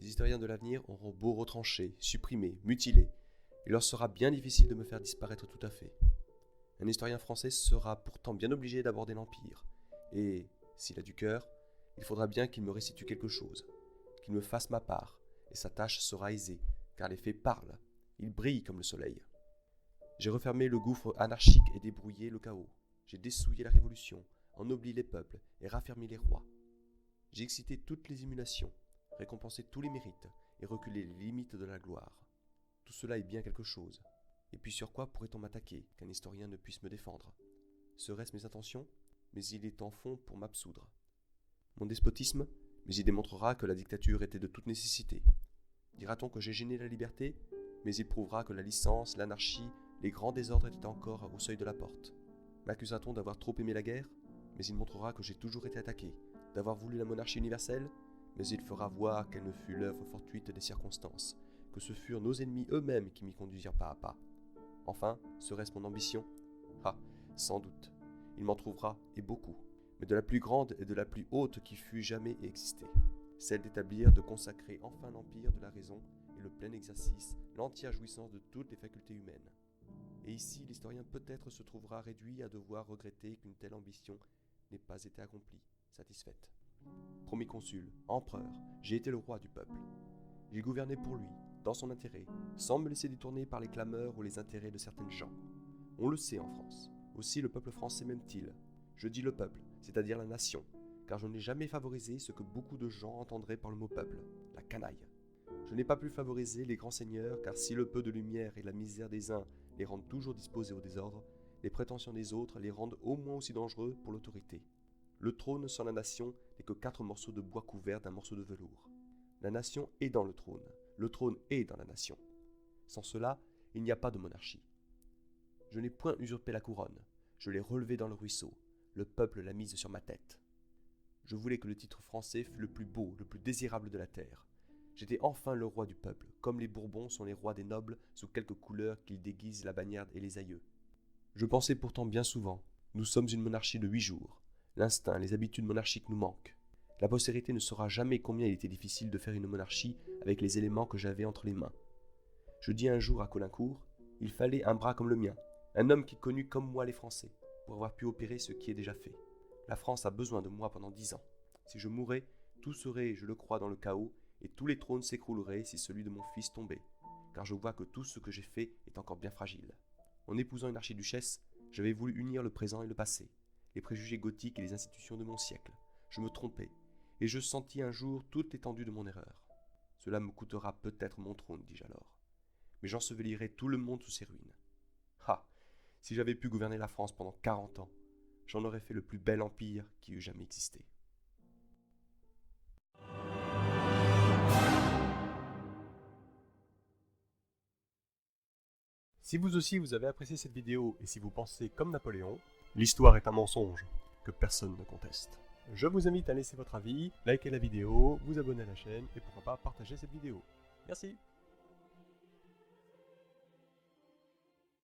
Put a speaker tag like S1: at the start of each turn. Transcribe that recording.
S1: Les historiens de l'avenir auront beau retrancher, supprimer, mutiler, il leur sera bien difficile de me faire disparaître tout à fait. Un historien français sera pourtant bien obligé d'aborder l'Empire, et, s'il a du cœur, il faudra bien qu'il me restitue quelque chose, qu'il me fasse ma part, et sa tâche sera aisée, car les faits parlent, ils brillent comme le soleil. J'ai refermé le gouffre anarchique et débrouillé le chaos. J'ai dessouillé la révolution, ennobli les peuples et raffermi les rois. J'ai excité toutes les émulations, récompensé tous les mérites et reculé les limites de la gloire. Tout cela est bien quelque chose. Et puis sur quoi pourrait-on m'attaquer qu'un historien ne puisse me défendre? Seraient-ce mes intentions? Mais il est en fond pour m'absoudre. Mon despotisme? Mais il démontrera que la dictature était de toute nécessité. Dira-t-on que j'ai gêné la liberté? Mais il prouvera que la licence, l'anarchie, les grands désordres étaient encore au seuil de la porte. M'accusera-t-on d'avoir trop aimé la guerre? Mais il montrera que j'ai toujours été attaqué, d'avoir voulu la monarchie universelle? Mais il fera voir qu'elle ne fut l'œuvre fortuite des circonstances, que ce furent nos ennemis eux-mêmes qui m'y conduisirent pas à pas. Enfin, serait-ce mon ambition? Ah, sans doute. Il m'en trouvera, et beaucoup, mais de la plus grande et de la plus haute qui fût jamais existée. Celle d'établir, de consacrer enfin l'empire de la raison et le plein exercice, l'entière jouissance de toutes les facultés humaines. Et ici, l'historien peut-être se trouvera réduit à devoir regretter qu'une telle ambition n'ait pas été accomplie, satisfaite. Premier consul, empereur, j'ai été le roi du peuple. J'ai gouverné pour lui, dans son intérêt, sans me laisser détourner par les clameurs ou les intérêts de certaines gens. On le sait en France. Aussi le peuple français m'aime-t-il. Je dis le peuple, c'est-à-dire la nation, car je n'ai jamais favorisé ce que beaucoup de gens entendraient par le mot peuple, la canaille. Je n'ai pas pu favoriser les grands seigneurs, car si le peu de lumière et la misère des uns les rendent toujours disposés au désordre, les prétentions des autres les rendent au moins aussi dangereux pour l'autorité. Le trône sans la nation n'est que 4 morceaux de bois couverts d'un morceau de velours. La nation est dans le trône est dans la nation. Sans cela, il n'y a pas de monarchie. Je n'ai point usurpé la couronne, je l'ai relevée dans le ruisseau, le peuple l'a mise sur ma tête. Je voulais que le titre français fût le plus beau, le plus désirable de la terre. J'étais enfin le roi du peuple, comme les Bourbons sont les rois des nobles sous quelques couleurs qu'ils déguisent la bannière et les aïeux. Je pensais pourtant bien souvent, nous sommes une monarchie de 8 jours. L'instinct, les habitudes monarchiques nous manquent. La postérité ne saura jamais combien il était difficile de faire une monarchie avec les éléments que j'avais entre les mains. Je dis un jour à Caulaincourt, il fallait un bras comme le mien, un homme qui connut comme moi les Français, pour avoir pu opérer ce qui est déjà fait. La France a besoin de moi pendant 10 ans. Si je mourais, tout serait, je le crois, dans le chaos, et tous les trônes s'écrouleraient si celui de mon fils tombait, car je vois que tout ce que j'ai fait est encore bien fragile. En épousant une archiduchesse, j'avais voulu unir le présent et le passé, les préjugés gothiques et les institutions de mon siècle. Je me trompais, et je sentis un jour toute l'étendue de mon erreur. Cela me coûtera peut-être mon trône, dis-je alors, mais j'ensevelirai tout le monde sous ses ruines. Ah, si j'avais pu gouverner la France pendant 40 ans, j'en aurais fait le plus bel empire qui eût jamais existé.
S2: Si vous aussi vous avez apprécié cette vidéo et si vous pensez comme Napoléon, l'histoire est un mensonge que personne ne conteste. Je vous invite à laisser votre avis, liker la vidéo, vous abonner à la chaîne et pourquoi pas partager cette vidéo. Merci.